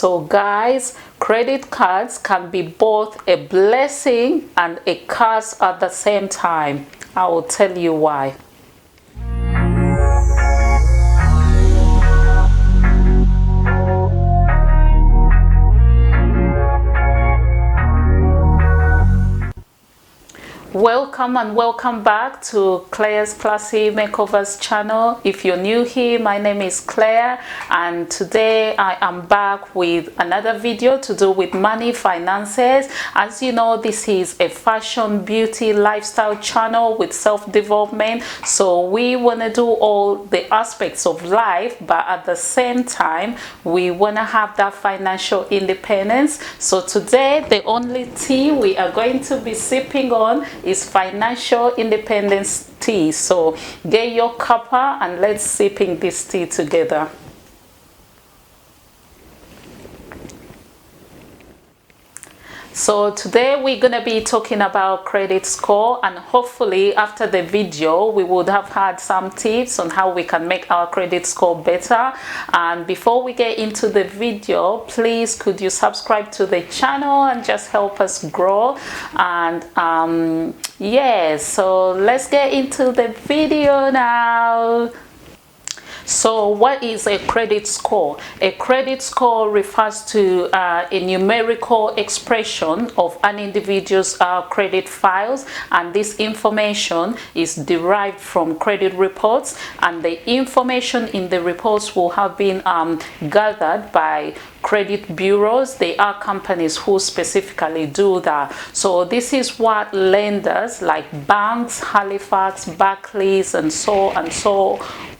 So guys, credit cards can be both a blessing and a curse at the same time. I will tell you why. Welcome and welcome back to Claire's Classy Makeovers channel. If you're new here, my name is Claire, and today I am back with another video to do with money, finances. As you know, this is a fashion, beauty, lifestyle channel with self-development. So we want to do all the aspects of life, but at the same time, we want to have that financial independence. So today, the only tea we are going to be sipping on is financial independence tea. So get your cuppa and let's sipping this tea together. So today we're going to be talking about credit score, and hopefully after the video we would have had some tips on how we can make our credit score better. And before we get into the video, please could you subscribe to the channel and just help us grow. And yeah, so let's get into the video now. So what is a credit score? A credit score refers to a numerical expression of an individual's credit files, and this information is derived from credit reports, and the information in the reports will have been gathered by credit bureaus. They are companies who specifically do that. So this is what lenders like banks, Halifax, Barclays, and so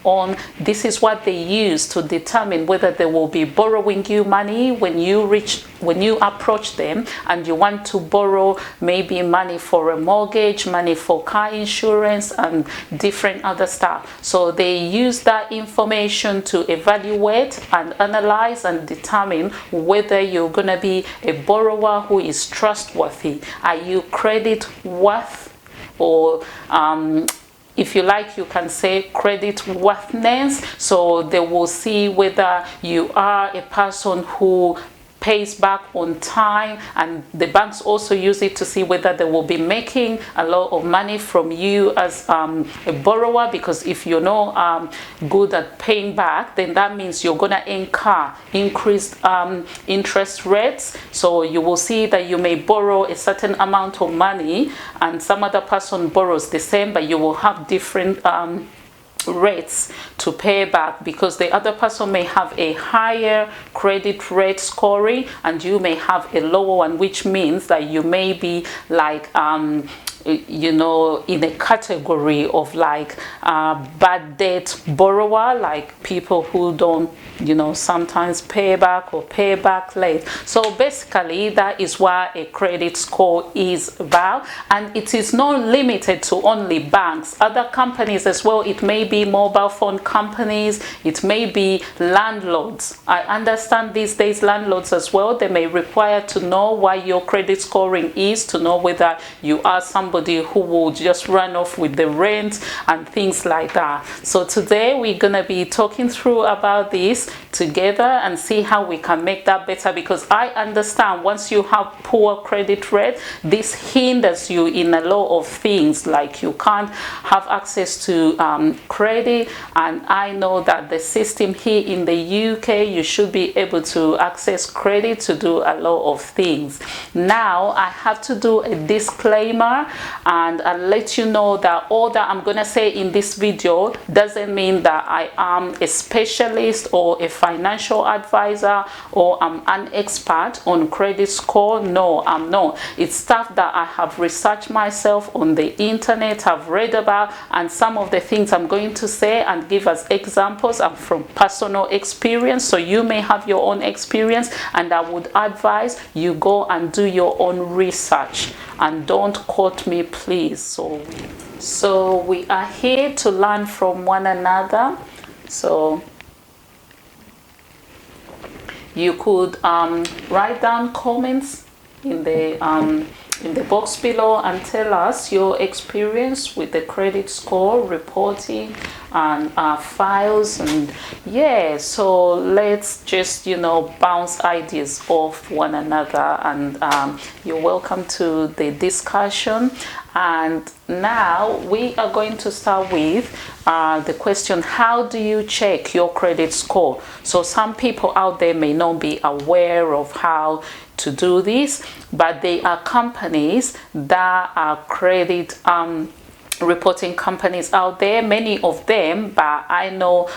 on, this is what they use to determine whether they will be borrowing you money when you approach them and you want to borrow maybe money for a mortgage, money for car insurance, and different other stuff. So they use that information to evaluate and analyze and determine whether you're gonna be a borrower who is trustworthy. Are you credit worth, or if you like, you can say credit worthiness. So they will see whether you are a person who pays back on time, and the banks also use it to see whether they will be making a lot of money from you as a borrower, because if you're not good at paying back, then that means you're gonna incur increased interest rates. So you will see that you may borrow a certain amount of money and some other person borrows the same, but you will have different rates to pay back, because the other person may have a higher credit rate scoring and you may have a lower one, which means that you may be like you know, in a category of like bad debt borrower, like people who don't, you know, sometimes pay back or pay back late. So basically that is what a credit score is about, and it is not limited to only banks, other companies as well. It may be mobile phone companies, it may be landlords. I understand these days landlords as well, they may require to know what your credit scoring is, to know whether you are somebody who will just run off with the rent and things like that. So today we're gonna be talking through about this together and see how we can make that better, because I understand once you have poor credit rate, this hinders you in a lot of things, like you can't have access to credit. And I know that the system here in the UK, you should be able to access credit to do a lot of things. Now I have to do a disclaimer, and I'll let you know that all that I'm gonna say in this video doesn't mean that I am a specialist or a financial advisor or I'm an expert on credit score. No, I'm not. It's stuff that I have researched myself on the internet, I've read about, and some of the things I'm going to say and give as examples are from personal experience. So you may have your own experience, and I would advise you go and do your own research and don't quote me, please. So we are here to learn from one another. So you could write down comments in the in the box below and tell us your experience with the credit score reporting and files. And yeah, so let's just, you know, bounce ideas off one another. And you're welcome to the discussion. And now we are going to start with the question, how do you check your credit score? So some people out there may not be aware of how to do this, but there are companies that are credit reporting companies out there, many of them, but I know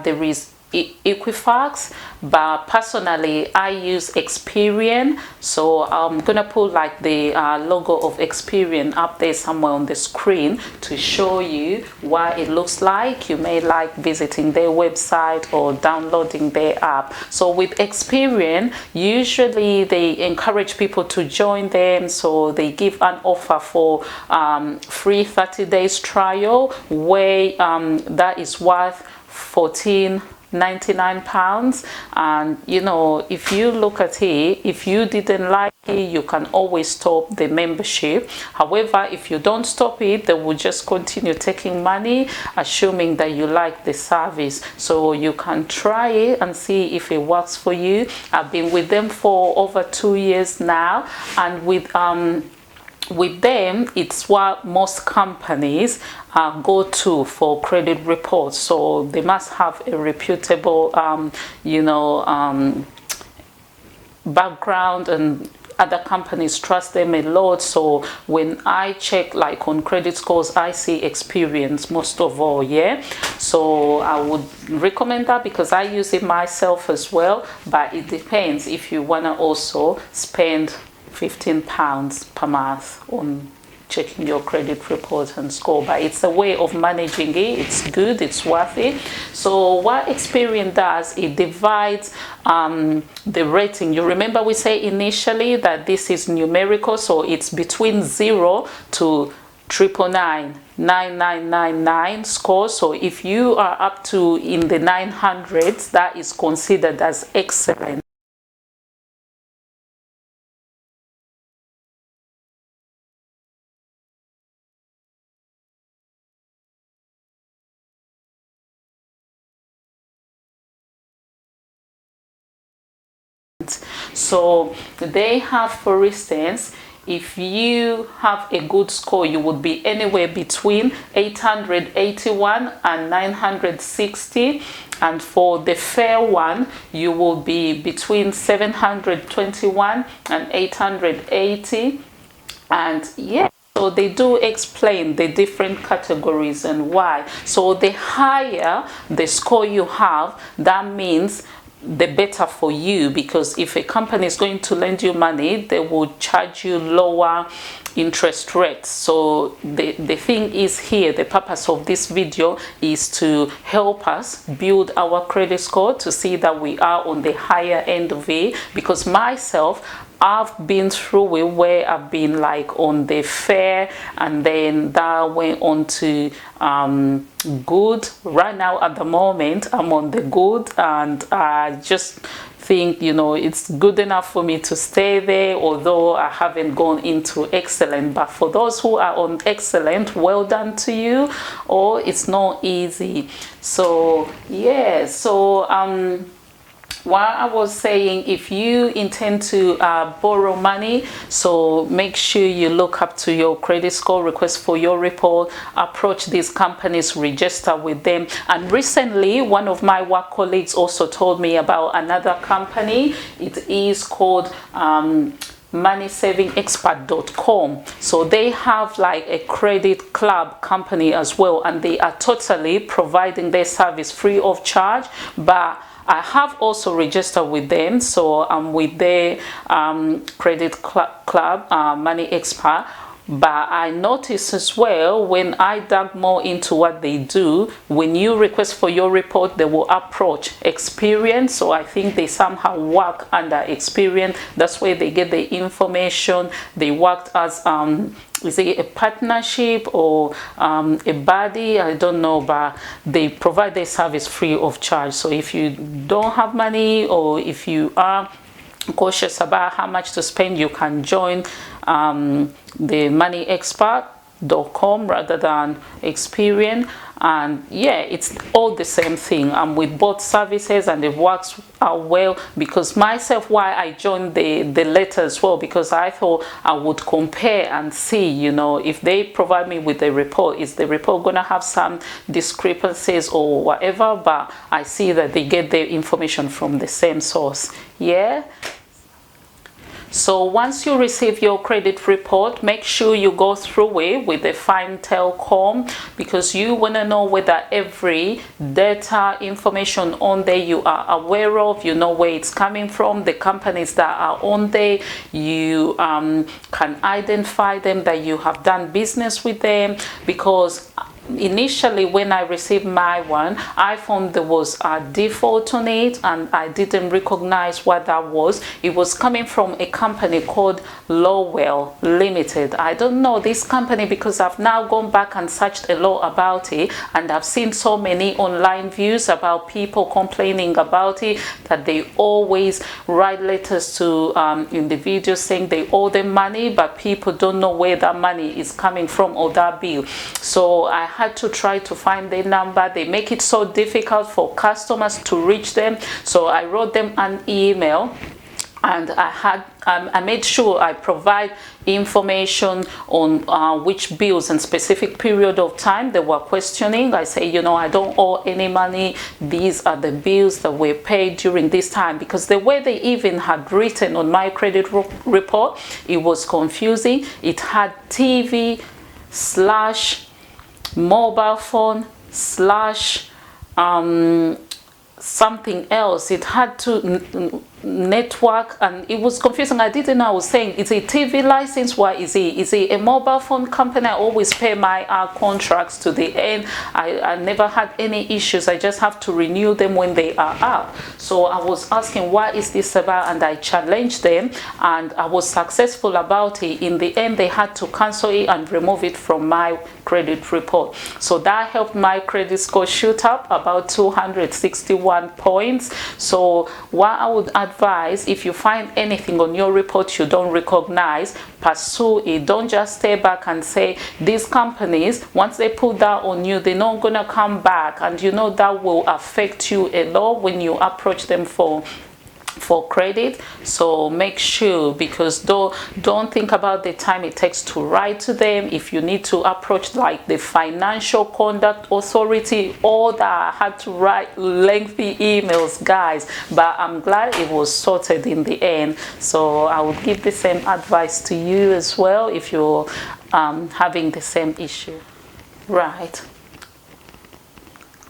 there is Equifax, but personally I use Experian. So I'm gonna put like the logo of Experian up there somewhere on the screen to show you what it looks like. You may like visiting their website or downloading their app. So with Experian, usually they encourage people to join them, so they give an offer for free 30 days trial, where that is worth £14.99. And you know, if you look at it, if you didn't like it, you can always stop the membership. However, if you don't stop it, they will just continue taking money, assuming that you like the service. So you can try it and see if it works for you. I've been with them for over 2 years now, and with them, it's what most companies go to for credit reports. So they must have a reputable, background, and other companies trust them a lot. So when I check like on credit scores, I see Experience most of all. Yeah, so I would recommend that because I use it myself as well, but it depends if you want to also spend £15 per month on checking your credit report and score. But it's a way of managing it. It's good, it's worth it. So what Experian does, it divides the rating. You remember we say initially that this is numerical, so it's between 0 to 999 score. So if you are up to in the 900s, that is considered as excellent. So they have, for instance, if you have a good score, you would be anywhere between 881 and 960, and for the fair one you will be between 721 and 880. And yeah, so they do explain the different categories and why. So the higher the score you have, that means the better for you, because if a company is going to lend you money, they will charge you lower interest rates. So the thing is here, the purpose of this video is to help us build our credit score to see that we are on the higher end of it. Because myself, I've been through it where I've been like on the fair, and then that went on to good. Right now at the moment I'm on the good, and I just think, you know, it's good enough for me to stay there, although I haven't gone into excellent. But for those who are on excellent, well done to you. Or it's not easy. So yeah, so while I was saying, if you intend to borrow money, so make sure you look up to your credit score, request for your report, approach these companies, register with them. And recently, one of my work colleagues also told me about another company. It is called moneysavingexpert.com. So they have like a credit club company as well, and they are totally providing their service free of charge. But I have also registered with them, so I'm with their credit club, Money Expert. But I noticed as well, when I dug more into what they do, when you request for your report, they will approach Experian. So I think they somehow work under Experian. That's where they get the information. They worked as is it a partnership or a body? I don't know, but they provide their service free of charge. So if you don't have money, or if you are cautious about how much to spend, you can join the moneyexpert.com rather than Experian. And yeah, it's all the same thing. I'm with both services and it works out well, because myself, why I joined the latter as well, because I thought I would compare and see, you know, if they provide me with a report, is the report gonna have some discrepancies or whatever, but I see that they get their information from the same source. Yeah. So once you receive your credit report, make sure you go through it with a fine-tail comb, because you want to know whether every data information on there you are aware of, you know where it's coming from, the companies that are on there, you can identify them, that you have done business with them. Because initially when I received my one, I found there was a default on it and I didn't recognize what that was. It was coming from a company called Lowell Limited. I don't know this company because I've now gone back and searched a lot about it, and I've seen so many online views about people complaining about it, that they always write letters to individuals saying they owe them money, but people don't know where that money is coming from or that bill. So I had to try to find their number. They make it so difficult for customers to reach them, so I wrote them an email, and I made sure I provide information on which bills and specific period of time they were questioning. I say, you know, I don't owe any money. These are the bills that were paid during this time, because the way they even had written on my credit report, it was confusing. It had TV / mobile phone / something else. It had to network, and it was confusing. I didn't know. I was saying, is it TV license? Why is it a mobile phone company? I always pay my contracts to the end. I never had any issues. I just have to renew them when they are up. So I was asking, what is this about? And I challenged them, and I was successful about it. In the end, they had to cancel it and remove it from my credit report. So that helped my credit score shoot up about 261 points. So what I would advise, if you find anything on your report you don't recognize, pursue it. Don't just stay back and say, these companies, once they put that on you, they're not gonna come back, and you know that will affect you a lot when you approach them for credit. So make sure, because don't think about the time it takes to write to them. If you need to approach like the Financial Conduct Authority, all that, I had to write lengthy emails, guys, but I'm glad it was sorted in the end. So I would give the same advice to you as well if you're having the same issue. Right.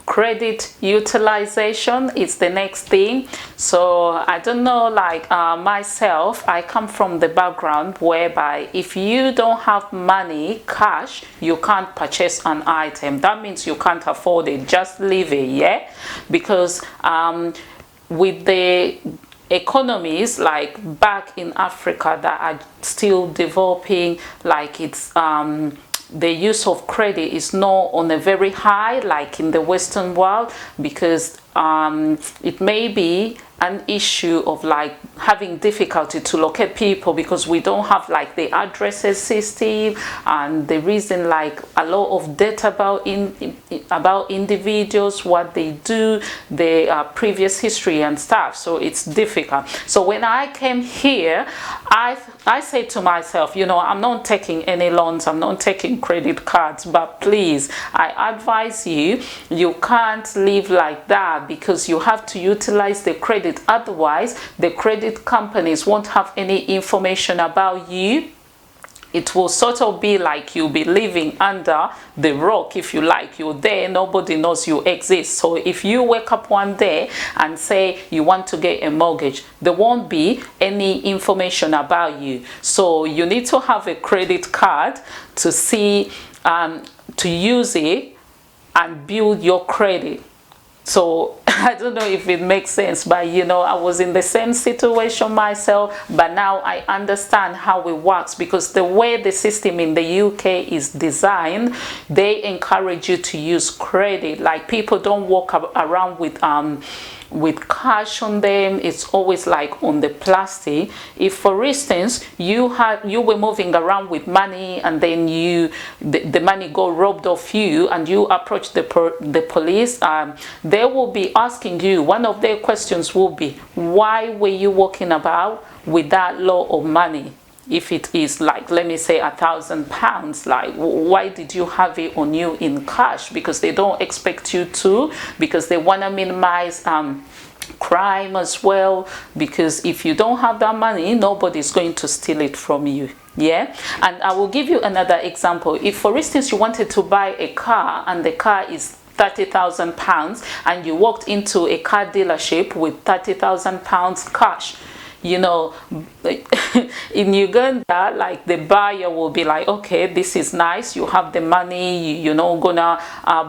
Credit utilization is the next thing. So I don't know, like myself, I come from the background whereby if you don't have money, cash, you can't purchase an item. That means you can't afford it. Just leave it, yeah? Because with the economies like back in Africa that are still developing, like it's the use of credit is not on a very high like in the Western world, because it may be an issue of like having difficulty to locate people, because we don't have like the addresses system, and the reason like a lot of data about individuals, what they do, their previous history and stuff. So it's difficult. So when I came here, I said to myself, you know, I'm not taking any loans, I'm not taking credit cards, but please, I advise you, you can't live like that, because you have to utilize the credit. Otherwise, the credit companies won't have any information about you. It will sort of be like you'll be living under the rock, if you like. You're there, nobody knows you exist. So if you wake up one day and say you want to get a mortgage, there won't be any information about you. So you need to have a credit card to see, to use it and build your credit. So I don't know if it makes sense, but you know, I was in the same situation myself, but now I understand how it works, because the way the system in the UK is designed, they encourage you to use credit. Like people don't walk around with with cash on them. It's always like on the plastic. If for instance you were moving around with money, and then the money got robbed off you, and you approach the police, they will be asking you, one of their questions will be, why were you walking about with that lot of money? If it is like, let me say, £1,000, like, why did you have it on you in cash? Because they don't expect you to, because they want to minimize crime as well, because if you don't have that money, nobody's going to steal it from you. Yeah. And I will give you another example. If for instance you wanted to buy a car, and the car is £30,000, and you walked into a car dealership with £30,000 cash, you know, in Uganda, like, the buyer will be like, okay, this is nice, you have the money, you're not gonna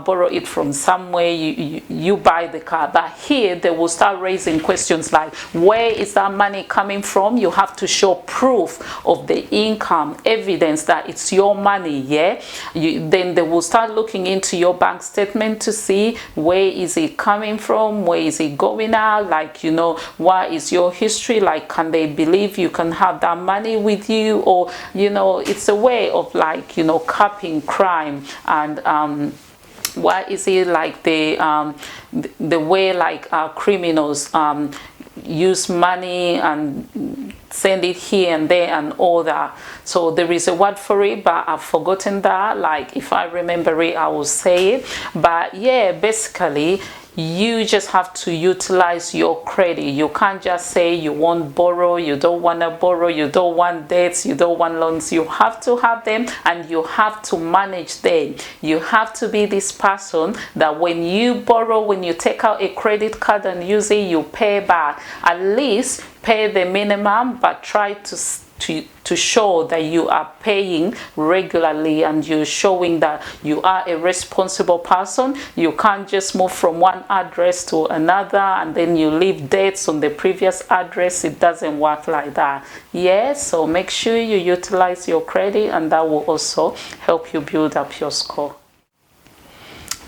borrow it from somewhere, you buy the car. But here they will start raising questions like, where is that money coming from? You have to show proof of the income, evidence that it's your money. Yeah. Then they will start looking into your bank statement to see, where is it coming from, where is it going out, like, you know, what is your history, like, can they believe you can have that money with you? Or, you know, it's a way of, like, you know, capping crime. And what is it like, the way, like, criminals use money and send it here and there and all that. So there is a word for it, but I've forgotten that. Like, if I remember it, I will say it. But yeah, basically you just have to utilize your credit. You can't just say you won't borrow, you don't want to borrow, you don't want debts, you don't want loans. You have to have them, and you have to manage them. You have to be this person that when you borrow, when you take out a credit card and use it, you pay back. At least pay the minimum, but try to show that you are paying regularly, and you're showing that you are a responsible person. You can't just move from one address to another and then you leave debts on the previous address. It doesn't work like that. Yeah, so make sure you utilize your credit, and that will also help you build up your score.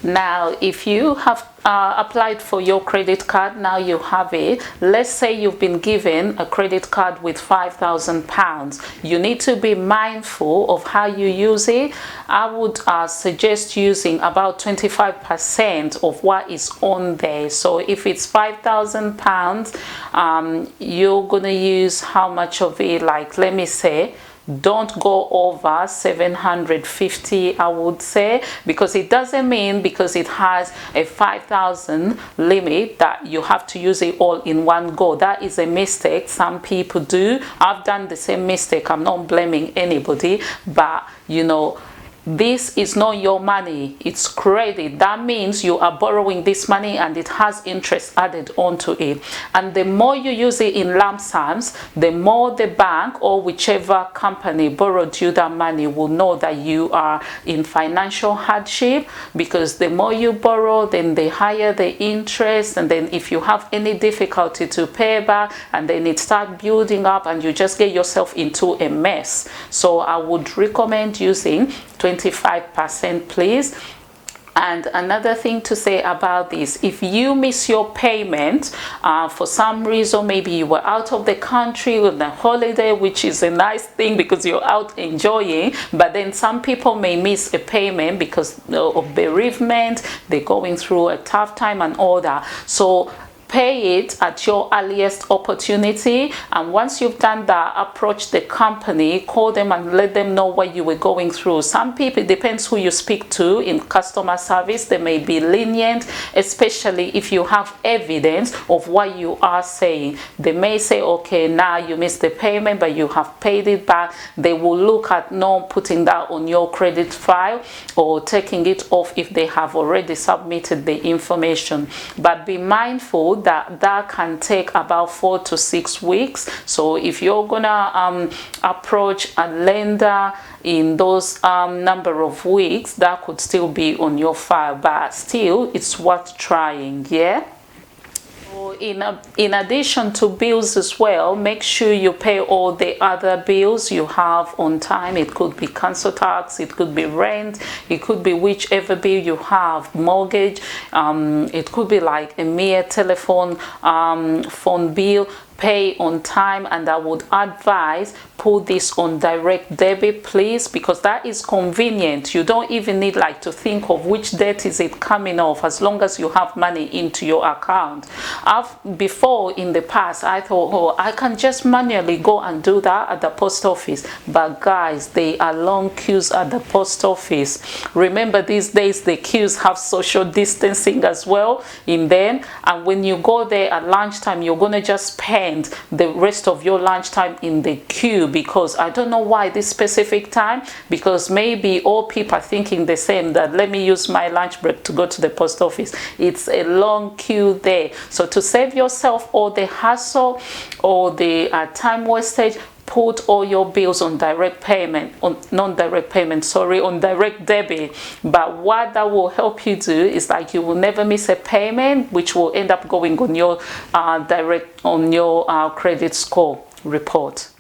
Now, if you have applied for your credit card, now you have it. Let's say you've been given a credit card with £5,000. You need to be mindful of how you use it. I would suggest using about 25% of what is on there. So if it's £5,000, you're gonna use how much of it? Like, let me say, don't go over 750, I would say, because it doesn't mean because it has a 5,000 limit that you have to use it all in one go. That is a mistake some people do. I've done the same mistake. I'm not blaming anybody, but you know, this is not your money, it's credit. That means you are borrowing this money and it has interest added onto it. And the more you use it in lump sums, the more the bank or whichever company borrowed you that money will know that you are in financial hardship, because the more you borrow, then the higher the interest. And then if you have any difficulty to pay back, and then it starts building up and you just get yourself into a mess. So I would recommend using 25%, please. And another thing to say about this, if you miss your payment for some reason, maybe you were out of the country on a holiday, which is a nice thing because you're out enjoying, but then some people may miss a payment because of bereavement, they're going through a tough time and all that. So pay it at your earliest opportunity, and once you've done that, approach the company, call them and let them know what you were going through. Some people, it depends who you speak to in customer service, they may be lenient, especially if you have evidence of what you are saying. They may say, okay, now you missed the payment but you have paid it back. They will look at not putting that on your credit file or taking it off if they have already submitted the information. But be mindful that can take about 4 to 6 weeks. So if you're gonna approach a lender in those number of weeks, that could still be on your file, but still it's worth trying. Yeah. In addition to bills as well, make sure you pay all the other bills you have on time. It could be council tax, it could be rent, it could be whichever bill you have, mortgage, it could be like a mere telephone phone bill. Pay on time, and I would advise put this on direct debit, please, because that is convenient. You don't even need like to think of which date is it coming off, as long as you have money into your account. Before in the past I thought, oh, I can just manually go and do that at the post office, but guys, there are long queues at the post office. Remember, these days the queues have social distancing as well in them, and when you go there at lunchtime, you're gonna just spend the rest of your lunchtime in the queue, because I don't know why this specific time, because maybe all people are thinking the same, that let me use my lunch break to go to the post office. It's a long queue there. So to save yourself all the hassle or the time wastage, put all your bills on direct payment, on non-direct payment, sorry, on direct debit. But what that will help you do is like you will never miss a payment, which will end up going on your credit score report.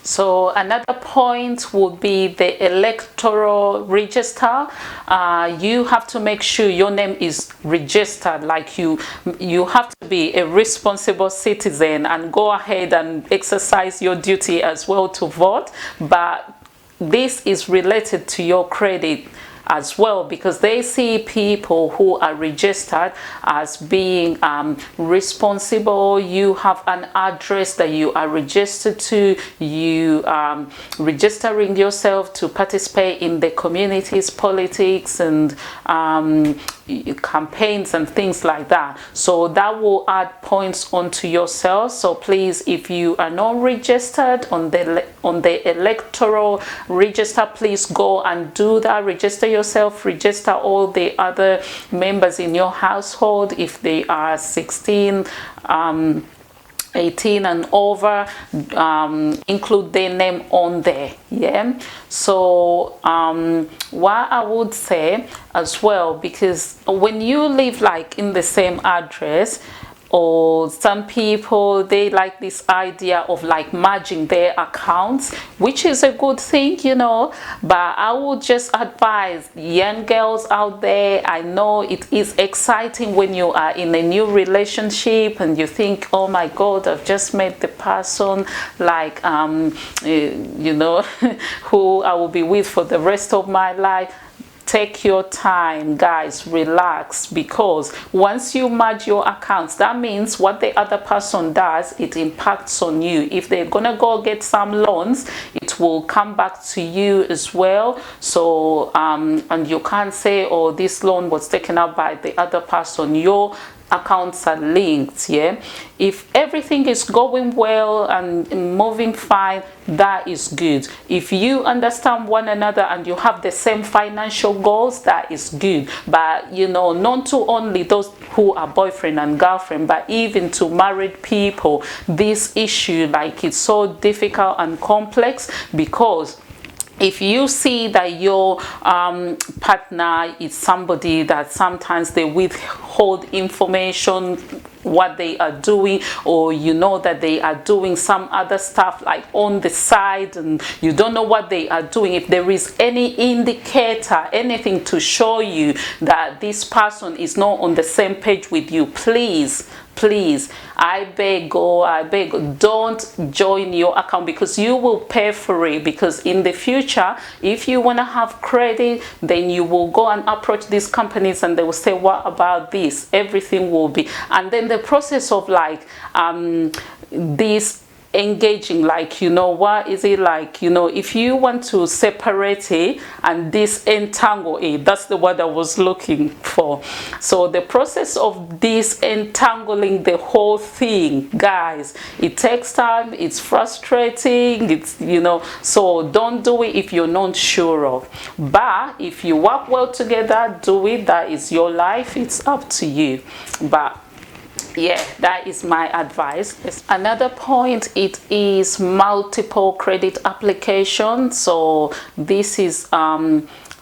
So another point would be the Electoral Register. You have to make sure your name is registered. Like you have to be a responsible citizen and go ahead and exercise your duty as well to vote. But this is related to your credit as well, because they see people who are registered as being responsible. You have an address that you are registered to, you registering yourself to participate in the community's politics and campaigns and things like that. So that will add points onto yourself. So please, if you are not registered on the Electoral Register, please go and do that. Register yourself, register all the other members in your household if they are 16, 18 and over, include their name on there. Yeah, so what I would say as well, because when you live like in the same address, or some people, they like this idea of like merging their accounts, which is a good thing, you know, but I would just advise young girls out there. I know it is exciting when you are in a new relationship and you think, oh my god, I've just met the person, like you know, who I will be with for the rest of my life. Take your time, guys, relax, because once you merge your accounts, that means what the other person does, it impacts on you. If they're gonna go get some loans, it will come back to you as well. So and you can't say, oh, this loan was taken out by the other person. Your accounts are linked. Yeah, if everything is going well and moving fine, that is good. If you understand one another and you have the same financial goals, that is good. But you know, not to only those who are boyfriend and girlfriend, but even to married people, this issue, like, it's so difficult and complex, because if you see that your partner is somebody that sometimes they withhold information, what they are doing, or you know that they are doing some other stuff like on the side and you don't know what they are doing, if there is any indicator, anything to show you that this person is not on the same page with you, please, I beg, don't join your account, because you will pay for it. Because in the future, if you want to have credit, then you will go and approach these companies and they will say, what about this? Everything will be, and then the process of like this engaging, like, you know, what is it like, you know, if you want to separate it and disentangle it, that's the word I was looking for. So the process of disentangling the whole thing, guys, it takes time, it's frustrating, it's, you know, so don't do it if you're not sure of. But if you work well together, do it. That is your life, it's up to you. But yeah, that is my advice. Another point, it is multiple credit applications. So this is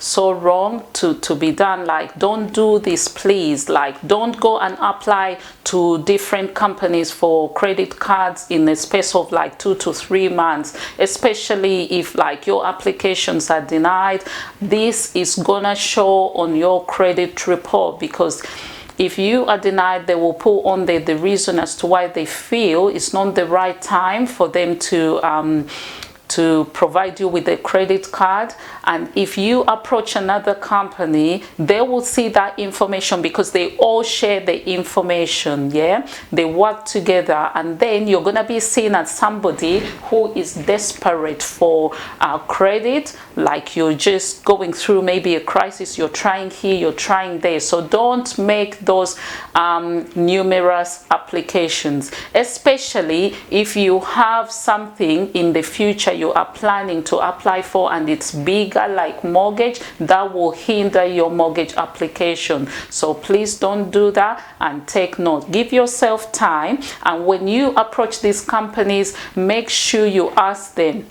so wrong to be done. Like, don't do this, please. Like, don't go and apply to different companies for credit cards in a space of like 2 to 3 months, especially if like your applications are denied. This is gonna show on your credit report, because if you are denied, they will put on the reason as to why they feel it's not the right time for them to provide you with a credit card. And if you approach another company, they will see that information, because they all share the information. Yeah, they work together, and then you're gonna be seen as somebody who is desperate for credit, like you're just going through maybe a crisis. You're trying here, you're trying there. So don't make those numerous applications, especially if you have something in the future you are planning to apply for and it's bigger, like mortgage. That will hinder your mortgage application. So please don't do that, and take note. Give yourself time, and when you approach these companies, make sure you ask them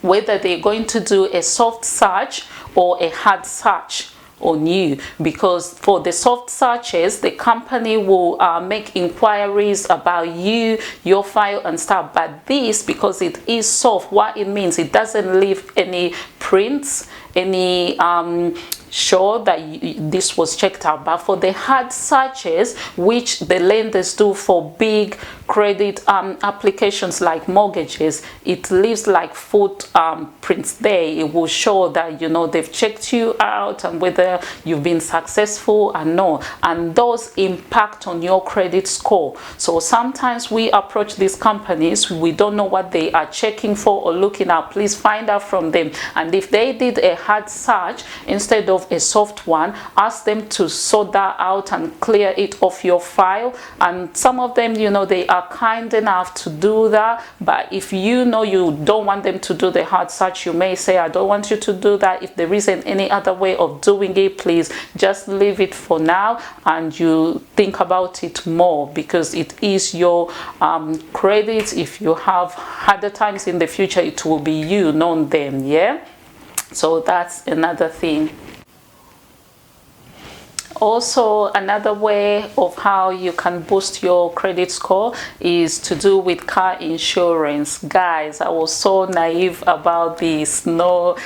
whether they're going to do a soft search or a hard search on you, because for the soft searches, the company will make inquiries about you, your file and stuff. But this, because it is soft, what it means, it doesn't leave any prints, any show that this was checked out. But for the hard searches, which the lenders do for big credit applications like mortgages, it leaves like footprints there. It will show that, you know, they've checked you out and whether you've been successful or no, and those impact on your credit score. So sometimes we approach these companies, we don't know what they are checking for or looking at. Please find out from them, and if they did a hard search instead of a soft one, ask them to sort that out and clear it off your file. And some of them, you know, they are kind enough to do that. But if you know you don't want them to do the hard search, you may say, I don't want you to do that. If there isn't any other way of doing it, please just leave it for now and you think about it more, because it is your credit. If you have harder times in the future, it will be you, not them. Yeah, so that's another thing. Also, another way of how you can boost your credit score is to do with car insurance. Guys, I was so naive about this. No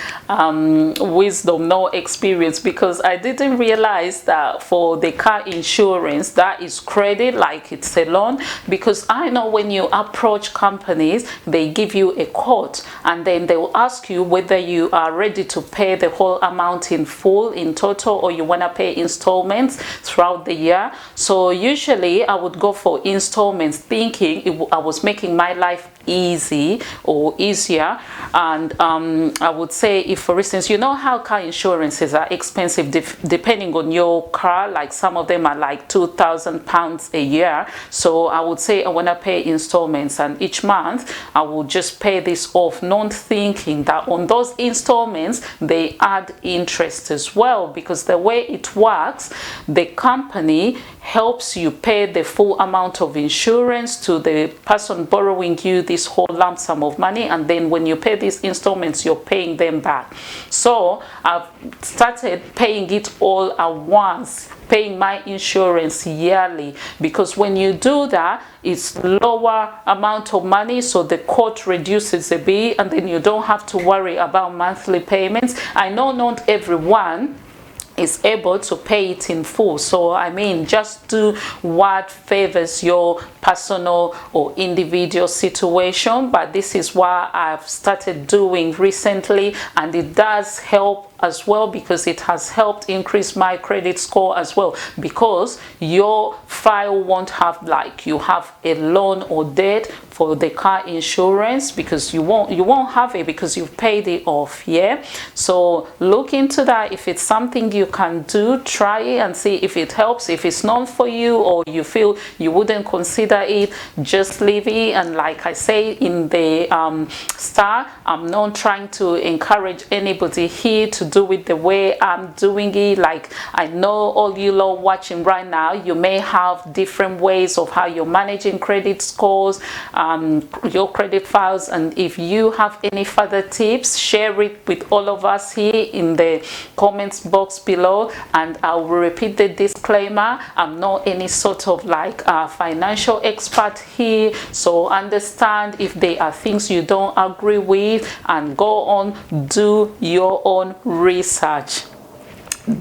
wisdom, no experience, because I didn't realize that for the car insurance, that is credit, like it's a loan. Because I know when you approach companies, they give you a quote and then they will ask you whether you are ready to pay the whole amount in full, in total, or you want to pay installments throughout the year. So usually I would go for installments, thinking I was making my life easy or easier. And I would say, if for instance, you know how car insurances are expensive depending on your car, like some of them are like £2,000 a year. So I would say I want to pay installments, and each month I will just pay this off, not thinking that on those installments they add interest as well. Because the way it works, the company helps you pay the full amount of insurance to the person borrowing you this whole lump sum of money, and then when you pay these installments, you're paying them back. So I've started paying it all at once, paying my insurance yearly, because when you do that, it's lower amount of money, so the quote reduces a bit, and then you don't have to worry about monthly payments. I know not everyone is able to pay it in full, so I mean, just do what favors your personal or individual situation. But this is what I've started doing recently, and it does help as well, because it has helped increase my credit score as well, because your file won't have like you have a loan or debt for the car insurance, because you won't have it because you've paid it off. Yeah, so look into that. If it's something you can do, try it and see if it helps. If it's not for you, or you feel you wouldn't consider it, just leave it. And like I say in the start, I'm not trying to encourage anybody here to do it the way I'm doing it. Like, I know all you lot watching right now, you may have different ways of how you're managing credit scores, your credit files, and if you have any further tips, share it with all of us here in the comments box below. And I will repeat the disclaimer, I'm not any sort of like financial expert here, so understand if there are things you don't agree with, and go on, do your own research.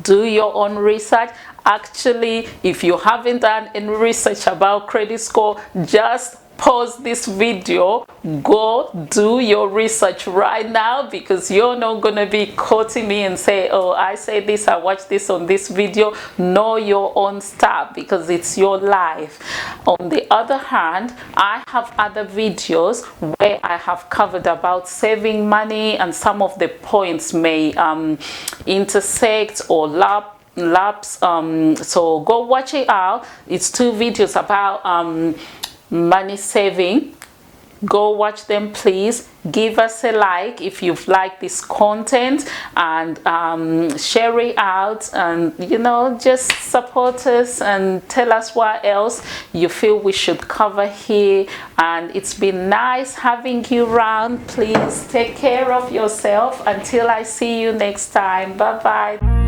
Do your own research. Actually, if you haven't done any research about credit score, just pause this video, go do your research right now, because you're not gonna be quoting me and say, oh, I say this, I watched this on this video. Know your own stuff, because it's your life. On the other hand, I have other videos where I have covered about saving money, and some of the points may intersect or lapse, so go watch it out. It's 2 videos about money saving. Go watch them, please. Give us a like if you've liked this content, and share it out, and you know, just support us and tell us what else you feel we should cover here. And it's been nice having you around. Please take care of yourself until I see you next time. Bye bye.